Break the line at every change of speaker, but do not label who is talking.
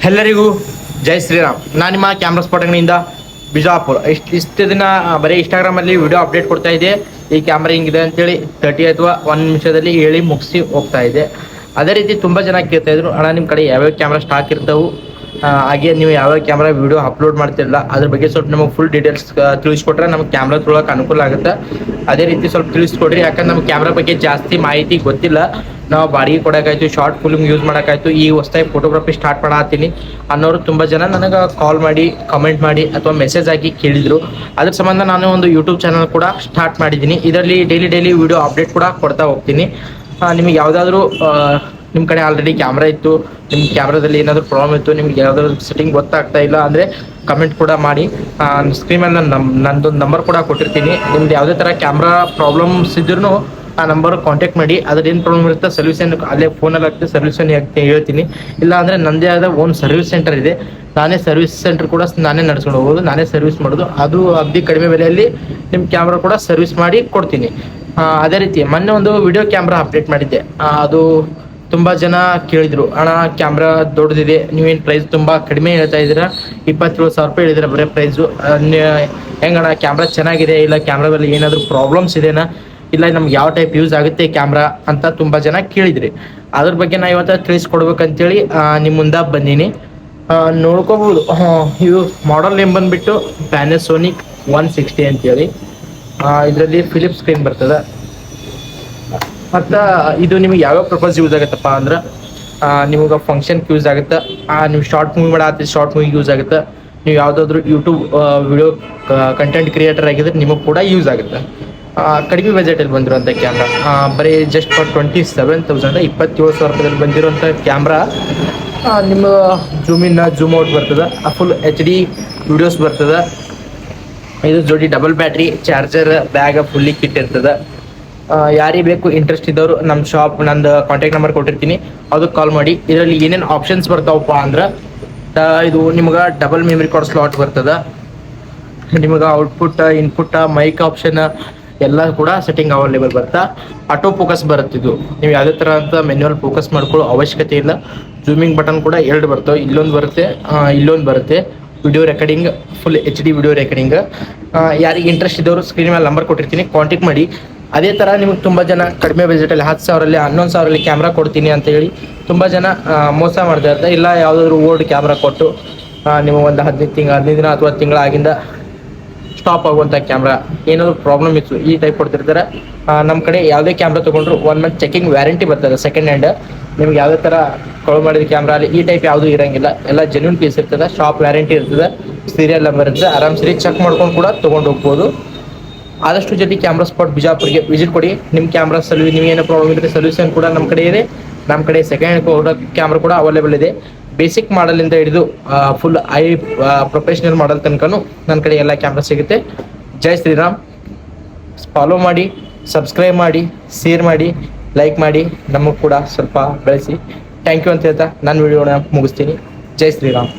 ಎಲ್ಲರಿಗೂ ಜೈ ಶ್ರೀರಾಮ್. ನಾನು ನಿಮ್ಮ ಕ್ಯಾಮ್ರಾ ಸ್ಪಾಟಿಂಗ್ನಿಂದ ಬಿಜಾಪುರ. ಇಷ್ಟು ದಿನ ಬರೀ ಇನ್ಸ್ಟಾಗ್ರಾಮಲ್ಲಿ ವಿಡಿಯೋ ಅಪ್ಡೇಟ್ ಕೊಡ್ತಾ ಇದೆ. ಈ ಕ್ಯಾಮ್ರಾ ಹಿಂಗಿದೆ ಅಂತೇಳಿ 30 ಅಥವಾ 1 ನಿಮಿಷದಲ್ಲಿ ಹೇಳಿ ಮುಗಿಸಿ ಹೋಗ್ತಾ ಇದೆ. ಅದೇ ರೀತಿ ತುಂಬ ಜನ ಕೇಳ್ತಾಯಿದ್ರು, ಅಣ್ಣ ನಿಮ್ಮ ಕಡೆ ಯಾವ್ಯಾವ ಕ್ಯಾಮ್ರಾ ಸ್ಟಾಕ್ ಇರ್ತವೆ, ಹಾಗೆ ನೀವು ಯಾವ್ಯಾವ ಕ್ಯಾಮ್ರಾ ವಿಡಿಯೋ ಅಪ್ಲೋಡ್ ಮಾಡ್ತಿರಲ್ಲ ಅದ್ರ ಬಗ್ಗೆ ಸ್ವಲ್ಪ ನಮಗೆ ಫುಲ್ ಡೀಟೇಲ್ಸ್ ತಿಳಿಸ್ಕೊಟ್ರೆ ನಮಗೆ ಕ್ಯಾಮ್ರಾ ತೊಗೊಳಕ್ಕೆ ಅನುಕೂಲ ಆಗುತ್ತೆ. ಅದೇ ರೀತಿ ಸ್ವಲ್ಪ ತಿಳಿಸ್ಕೊಡ್ರಿ, ಯಾಕಂದ್ರೆ ನಮ್ಗೆ ಕ್ಯಾಮ್ರಾ ಬಗ್ಗೆ ಜಾಸ್ತಿ ಮಾಹಿತಿ ಗೊತ್ತಿಲ್ಲ. ನಾವು ಬಾಡಿಗೆ ಕೊಡೋಕ್ಕಾಯ್ತು, ಶಾರ್ಟ್ ಫಿಲ್ಮ್ ಯೂಸ್ ಮಾಡೋಕ್ಕಾಯ್ತು, ಈ ಹೊಸದಾಗಿ ಫೋಟೋಗ್ರಫಿ ಸ್ಟಾರ್ಟ್ ಮಾಡತ್ತೀನಿ ಅನ್ನೋರು ತುಂಬ ಜನ ನನಗೆ ಕಾಲ್ ಮಾಡಿ, ಕಮೆಂಟ್ ಮಾಡಿ ಅಥವಾ ಮೆಸೇಜ್ ಹಾಕಿ ಕೇಳಿದರು. ಅದ್ರ ಸಂಬಂಧ ನಾನು ಒಂದು ಯೂಟ್ಯೂಬ್ ಚಾನಲ್ ಕೂಡ ಸ್ಟಾರ್ಟ್ ಮಾಡಿದ್ದೀನಿ. ಇದರಲ್ಲಿ ಡೈಲಿ ವಿಡಿಯೋ ಅಪ್ಡೇಟ್ ಕೂಡ ಕೊಡ್ತಾ ಹೋಗ್ತೀನಿ. ನಿಮಗೆ ಯಾವುದಾದ್ರೂ ನಿಮ್ಮ ಕಡೆ ಆಲ್ರೆಡಿ ಕ್ಯಾಮ್ರಾ ಇತ್ತು, ನಿಮ್ಮ ಕ್ಯಾಮ್ರಾದಲ್ಲಿ ಏನಾದರೂ ಪ್ರಾಬ್ಲಮ್ ಇತ್ತು, ನಿಮ್ಗೆ ಯಾವುದಾದ್ರು ಸೆಟ್ಟಿಂಗ್ ಗೊತ್ತಾಗ್ತಾ ಇಲ್ಲ ಅಂದರೆ ಕಮೆಂಟ್ ಕೂಡ ಮಾಡಿ. ಸ್ಕ್ರೀನ್ ಮೇಲೆ ನಂದೊಂದು ನಂಬರ್ ಕೂಡ ಕೊಟ್ಟಿರ್ತೀನಿ. ನಿಮ್ದು ಯಾವುದೇ ಥರ ಕ್ಯಾಮ್ರಾ ಪ್ರಾಬ್ಲಮ್ಸ್ ಇದ್ರೂ ಆ ನಂಬರ್ ಕಾಂಟ್ಯಾಕ್ಟ್ ಮಾಡಿ. ಅದ್ರೇನು ಪ್ರಾಬ್ಲಮ್ ಇರುತ್ತೆ ಸೊಲ್ಯೂಷನ್ ಅಲ್ಲೇ ಫೋನಲ್ಲಿ ಆಗ್ತದೆ, ಸೊಲ್ಯೂಷನ್ ಹೇಳ್ತೀನಿ. ಇಲ್ಲ ಅಂದರೆ ನನ್ನದೇ ಆದ ಓನ್ ಸರ್ವಿಸ್ ಸೆಂಟರ್ ಇದೆ. ನಾನೇ ಸರ್ವಿಸ್ ಸೆಂಟರ್ ಕೂಡ ನಾನೇ ನಡ್ಸ್ಕೊಂಡು ಹೋಗೋದು, ನಾನೇ ಸರ್ವಿಸ್ ಮಾಡೋದು. ಅದು ಅಗದಿ ಕಡಿಮೆ ಬೆಲೆಯಲ್ಲಿ ನಿಮ್ಮ ಕ್ಯಾಮ್ರಾ ಕೂಡ ಸರ್ವಿಸ್ ಮಾಡಿ ಕೊಡ್ತೀನಿ. ಅದೇ ರೀತಿ ಮೊನ್ನೆ ಒಂದು ವಿಡಿಯೋ ಕ್ಯಾಮ್ರಾ ಅಪ್ಡೇಟ್ ಮಾಡಿದ್ದೆ. ಅದು ತುಂಬ ಜನ ಕೇಳಿದರು, ಅಣ್ಣ ಕ್ಯಾಮ್ರಾ ದೊಡ್ಡದಿದೆ, ನೀವೇನು ಪ್ರೈಸ್ ತುಂಬ ಕಡಿಮೆ ಹೇಳ್ತಾ ಇದ್ದೀರಾ, 27,000 ರೂಪಾಯಿ ಹೇಳಿದ್ರೆ ಬರೀ ಪ್ರೈಸು. ಹೆಂಗಣ್ಣ ಕ್ಯಾಮ್ರಾ ಚೆನ್ನಾಗಿದೆ, ಇಲ್ಲ ಕ್ಯಾಮ್ರಾದಲ್ಲಿ ಏನಾದರೂ ಪ್ರಾಬ್ಲಮ್ಸ್ ಇದೆನಾ, ಇಲ್ಲ ನಮ್ಗೆ ಯಾವ ಟೈಪ್ ಯೂಸ್ ಆಗುತ್ತೆ ಕ್ಯಾಮ್ರಾ ಅಂತ ತುಂಬ ಜನ ಕೇಳಿದ್ರಿ. ಅದ್ರ ಬಗ್ಗೆ ನಾ ಇವತ್ತು ತಿಳಿಸ್ಕೊಡ್ಬೇಕಂತೇಳಿ ನಿಮ್ಮ ಮುಂದೆ ಬಂದೀನಿ. ನೋಡ್ಕೋಬೋದು. ಇದು ಮಾಡೆಲ್ ನೇಮ್ ಬಂದುಬಿಟ್ಟು ಪ್ಯಾನಾಸೋನಿಕ್ 160 ಅಂತೇಳಿ. ಇದರಲ್ಲಿ ಫಿಲಿಪ್ ಸ್ಕ್ರೀನ್ ಬರ್ತದೆ. ಮತ್ತು ಇದು ನಿಮಗೆ ಯಾವ್ಯಾವ ಪರ್ಪಸ್ ಯೂಸ್ ಆಗುತ್ತಪ್ಪ ಅಂದ್ರೆ, ನಿಮಗೆ ಫಂಕ್ಷನ್ಗೆ ಯೂಸ್ ಆಗುತ್ತೆ, ನೀವು ಶಾರ್ಟ್ ಮೂವಿ ಮಾಡತ್ತೀವಿ ಶಾರ್ಟ್ ಮೂವಿಗೆ ಯೂಸ್ ಆಗುತ್ತೆ, ನೀವು ಯಾವುದಾದ್ರೂ ಯೂಟ್ಯೂಬ್ ವಿಡಿಯೋ ಕಂಟೆಂಟ್ ಕ್ರಿಯೇಟರ್ ಆಗಿದ್ರೆ ನಿಮಗೆ ಕೂಡ ಯೂಸ್ ಆಗುತ್ತೆ. ಕಡಿಮೆ ಬಜೆಟಲ್ಲಿ ಬಂದಿರೋಂಥ ಕ್ಯಾಮ್ರಾ, ಬರೀ ಜಸ್ಟ್ ಫಾರ್ 27,000 27,000 ರೂಪಾಯಿದಲ್ಲಿ ಬಂದಿರೋಂಥ ಕ್ಯಾಮ್ರಾ. ನಿಮ್ಮ ಜೂಮ್ ಇನ್ ಜೂಮ್ ಔಟ್ ಬರ್ತದೆ, ಫುಲ್ HD ವಿಡಿಯೋಸ್ ಬರ್ತದೆ. ಇದು ಜೋಡಿ double battery, charger, bag fully kit ಇರ್ತದೆ. ಯಾರಿಗೆ ಬೇಕು ಇಂಟ್ರೆಸ್ಟ್ ಇದ್ದವರು ನಮ್ಮ ಶಾಪ್ ನಂದು ಕಾಂಟ್ಯಾಕ್ಟ್ ನಂಬರ್ ಕೊಟ್ಟಿರ್ತೀನಿ, ಅದಕ್ಕೆ ಕಾಲ್ ಮಾಡಿ. ಇದರಲ್ಲಿ ಏನೇನು ಆಪ್ಷನ್ಸ್ ಬರ್ತಾವಪ್ಪ ಅಂದ್ರೆ, ಇದು ನಿಮ್ಗೆ ಡಬಲ್ ಮೆಮರಿ ಕಾರ್ಡ್ ಸ್ಲಾಟ್ ಬರ್ತದೆ, ನಿಮಗೆ ಔಟ್ಪುಟ್ ಇನ್ಪುಟ್ ಮೈಕ್ ಆಪ್ಷನ್ ಎಲ್ಲ ಕೂಡ ಸೆಟ್ಟಿಂಗ್ ಅವೈಲೇಬಲ್ ಬರುತ್ತೆ. ಆಟೋ ಫೋಕಸ್ ಬರುತ್ತೆ. ಇದು ನೀವು ಯಾವುದೇ ಥರ ಅಂತ ಮೆನ್ಯುವಲ್ ಫೋಕಸ್ ಮಾಡ್ಕೊಳ್ಳೋ ಅವಶ್ಯಕತೆ ಇಲ್ಲ. ಜೂಮಿಂಗ್ ಬಟನ್ ಕೂಡ 2 ಬರ್ತವೆ, ಇಲ್ಲೊಂದು ಬರುತ್ತೆ, ಇಲ್ಲೊಂದು ಬರುತ್ತೆ. Video recording, full HD video recording. ಯಾರಿಗೆ ಇಂಟ್ರೆಸ್ಟ್ ಇದ್ದವರು ಸ್ಕ್ರೀನ್ ಮೇಲೆ ನಂಬರ್ ಕೊಟ್ಟಿರ್ತೀನಿ, ಕಾಂಟ್ಯಾಕ್ಟ್ ಮಾಡಿ. ಅದೇ ಥರ ನಿಮಗೆ ತುಂಬ ಜನ ಕಡಿಮೆ ಬಜೆಟಲ್ಲಿ 10,000ರಲ್ಲಿ 11,000ರಲ್ಲಿ ಕ್ಯಾಮ್ರಾ ಕೊಡ್ತೀನಿ ಅಂತ ಹೇಳಿ ತುಂಬ ಜನ ಮೋಸ ಮಾಡ್ತಾ ಇರ್ತಾರೆ. ಇಲ್ಲ ಯಾವುದಾದ್ರೂ ಓಲ್ಡ್ ಕ್ಯಾಮ್ರಾ ಕೊಟ್ಟು ನಿಮಗೆ ಒಂದು 15 ದಿನ ಅಥವಾ ತಿಂಗಳಾಗಿಂದ ಸ್ಟಾಪ್ ಆಗುವಂಥ ಕ್ಯಾಮ್ರಾ, ಏನಾದರೂ ಪ್ರಾಬ್ಲಮ್ ಇತ್ತು ಈ ಟೈಪ್ ಕೊಡ್ತಿರ್ತಾರೆ. ನಮ್ಮ ಕಡೆ ಯಾವುದೇ ಕ್ಯಾಮ್ರಾ ತೊಗೊಂಡ್ರು 1 ಮಂತ್ ಚೆಕಿಂಗ್ ವ್ಯಾರಂಟಿ ಬರ್ತದೆ, ಸೆಕೆಂಡ್ ಹ್ಯಾಂಡ್. ನಿಮ್ಗೆ ಯಾವುದೇ ಥರ ಕಳು ಮಾಡಿದ ಕ್ಯಾಮ್ರಾ ಅಲ್ಲಿ ಈ ಟೈಪ್ ಯಾವುದೂ ಇರೋಂಗಿಲ್ಲ, ಎಲ್ಲ ಜೆನ್ಯೂನ್ ಪೀಸ್ ಇರ್ತದೆ, ಶಾಪ್ ವ್ಯಾರಂಟಿ ಇರ್ತದೆ, ಸೀರಿಯಲ್ ನಂಬರ್ ಇರ್ತದೆ. ಆರಾಮ್ ಸರಿ ಚೆಕ್ ಮಾಡ್ಕೊಂಡು ಕೂಡ ತೊಗೊಂಡು ಹೋಗ್ಬೋದು. ಆದಷ್ಟು ಜಲ್ದಿ ಕ್ಯಾಮ್ರಾ ಸ್ಪಾಟ್ ಬಿಜಾಪುರಿಗೆ ವಿಸಿಟ್ ಕೊಡಿ. ನಿಮ್ಮ ಕ್ಯಾಮ್ರಾ ನಿಮಗೇನೋ ಪ್ರಾಬ್ಲಮ್ ಇದ್ದರೆ ಸೊಲ್ಯೂಷನ್ ಕೂಡ ನಮ್ಮ ಕಡೆ ಇದೆ. ನಮ್ಮ ಕಡೆ ಸೆಕೆಂಡ್ ಹ್ಯಾಂಡ್ ಕ್ಯಾಮ್ರಾ ಕೂಡ ಅವೈಲೇಬಲ್ ಇದೆ. ಬೇಸಿಕ್ ಮಾಡಲಿಂದ ಹಿಡಿದು ಫುಲ್ ಪ್ರೊಫೆಷ್ನಲ್ ಮಾಡಲ್ ತನಕನೂ ನನ್ನ ಕಡೆ ಎಲ್ಲ ಕ್ಯಾಮ್ರಾ ಸಿಗುತ್ತೆ. ಜೈ ಶ್ರೀರಾಮ್. ಫಾಲೋ ಮಾಡಿ, ಸಬ್ಸ್ಕ್ರೈಬ್ ಮಾಡಿ, ಶೇರ್ ಮಾಡಿ, ಲೈಕ್ ಮಾಡಿ, ನಮಗೆ ಕೂಡ ಸ್ವಲ್ಪ ಬೆಳೆಸಿ. ಥ್ಯಾಂಕ್ ಯು ಅಂತ ಹೇಳ್ತಾ ನಾನು ವಿಡಿಯೋನ ಮುಗಿಸ್ತೀನಿ. ಜೈ ಶ್ರೀರಾಮ್.